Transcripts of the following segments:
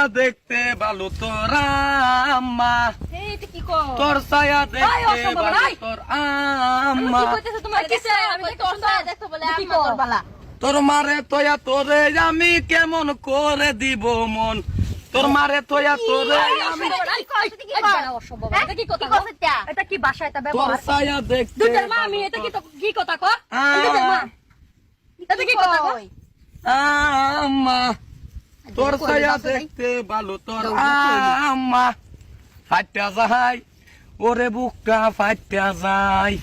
ছায়া দেখতে ভালো তোর আম্মা, এইটা কি কও? তোর ছায়া দেখতে অসম্ভব, ভালো ভাই। তোর আমি আম্মা, কি কইতেছ তোমার কাছে? আমি তো তোর সাথে দেখতে বলে কি আম্মা তোর বালা। তোর মারে তোয়া তোরে আমি কেমন করে দিব মন, তোর মারে তোয়া তোরে আমি অসম্ভব, এটা কি কথা? এটা কি ভাষা এটা তোর ব্যবহার? ছায়া দেখতে দুধের মা আমি এটা কি কথা কও? দুধের মা এটা কি কথা কও? আম্মা, তোর ছায়া দেখতে ভালো তোর আম্মা, ফাটা যায় ওরে বুকটা ফাটা যায়।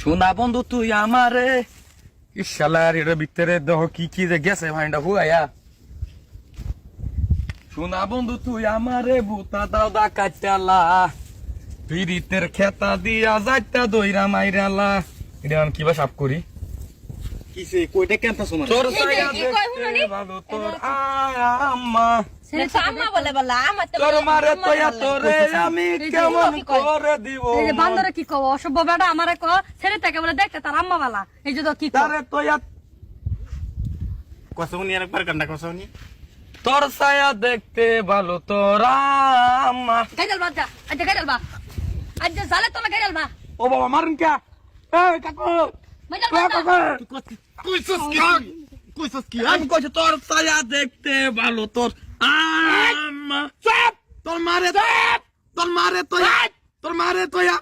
শোনা বন্ধু তুই আমারে ইশালার এর ভিতরে দেহ কি কি যে গেছে ভাইন্ডা হুয়ায়া। শোনা বন্ধু তুই আমারে বুতা দাও দা কাটালা, পিরিতের খেতা দিয়া যাইতা দইরা মাইরালা। এটা আমি কিবা সাপ করি কিসে কইটা কেনতা সময় তোর এই যে ছায়া কি কয় শুনানি? দেখতে ভালো তোর আম্মা, সে তো আম্মা বলে বালা, আমার তো তোর মারে আম্মা তোয়া বলে। তোরে আমি কেমন করে দিব এই যে বান্দরে কি কও? অসভ্য বেটা আমারে কও ছেড়ে থেকে বলে দেখতে তার আম্মা বালা। এই যে তো কি কও? তারে তোয়া কসউনি আরেকবার কান্না কসউনি তোর ছায়া দেখতে ভালো তোর আম্মা। গাইডাল বাদ যা, আজ গাইডাল বা, আজ জালে তোলা গাইডাল বা, ও বাবা মারুন কে? এই কাকু মাইডাল ও বাদ কাকু কইছস কি কইছস কি আমি কইছি তোর ছায়া দেখতে ভালো তোর আম্মা। চুপ! তোর মারে তোর মারে তোয়া তোর মারে তোয়া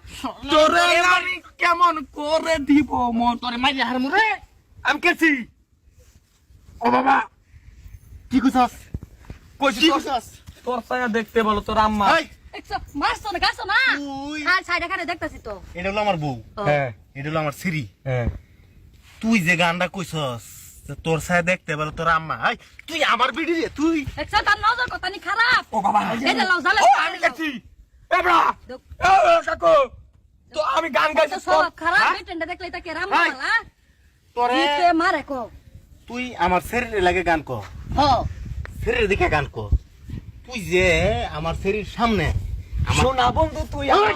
তোরে আমি কেমন করে দিব মন, তোরে মাইরে হারমুরে আমি কেছি। ও বাবা কি কইছস কইছি কি তোর- কইছস তোর ছায়া দেখতে ভালো তোর আম্মা। এই একশো মারছো না গাছো না? তুই আর সাইডে খানে দেখতাছি তো। এটা হলো আমার বউ হ্যাঁ এটা হলো আমার সিরি হ্যাঁ তুই যে গানটা কইছস যে তোর সাথে দেখতে বলে তোর আম্মা এই তুই আমার বিড়ি রে তুই একশো তার নজর কথা নি খারাপ। ও বাবা গাইডাল লাও জালে ও আমি কেছি। এ বড়া ও কাকু তো আমি গান গাইছি তো সব খারাপ বেটেন্ডা দেখলে তাকে রাম্মা এই। বালা। তোরে কিতে মারে কও? তুই আমার শরীরে লাগে গান কর হ। শরীরের দিকে গান কর তুই যে আমার শরীর সামনে আমার শোনা বন্ধু তুই আমার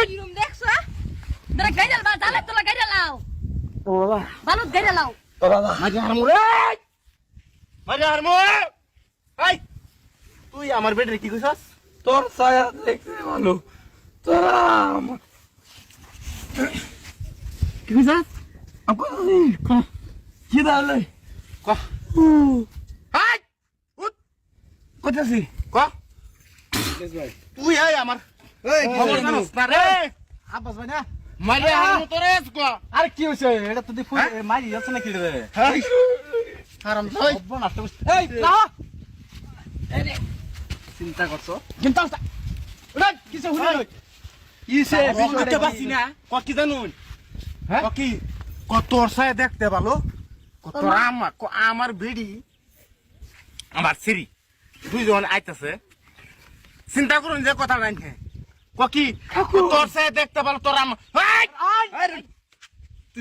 কিরম দেখছো? দরে গাইডাল বা জালে তোলা গাইডাল লাও। ও বাবা ভালো গাইডাল লাও। ও বাবা মাঝে হারমুরে মাঝে হারমুরে এই তুই আমার বেডরে কি কইছস তোর ছায়া দেখতে ভালো তোর আম্মা। কি কইছস কি দালে ক হাই উঠ কইতাছি ক তুই এই আমার এই খবর জানোস না রে আব্বাস ভাই না মাঝে হারমু তোরে ক আরে কি হইছে এটা তো দেখো মারি যাচ্ছে নাকি রে হাই হারাম তুই এই না চিন্তা করছো চিন্তা ওরে কিছু হলো না কিসে বুঝতে পারছি না ক কি জানুন হ্যাঁ? ক কি ক তোর সাথে দেখতে ভালো ক তোর আম্মা ক আমার বেডি আমার সিরি দুইজন আইতাছে চিন্তা করুন যে কথা নাই ক কি তোর সাথে দেখতে ভালো তোর আম্মা এই!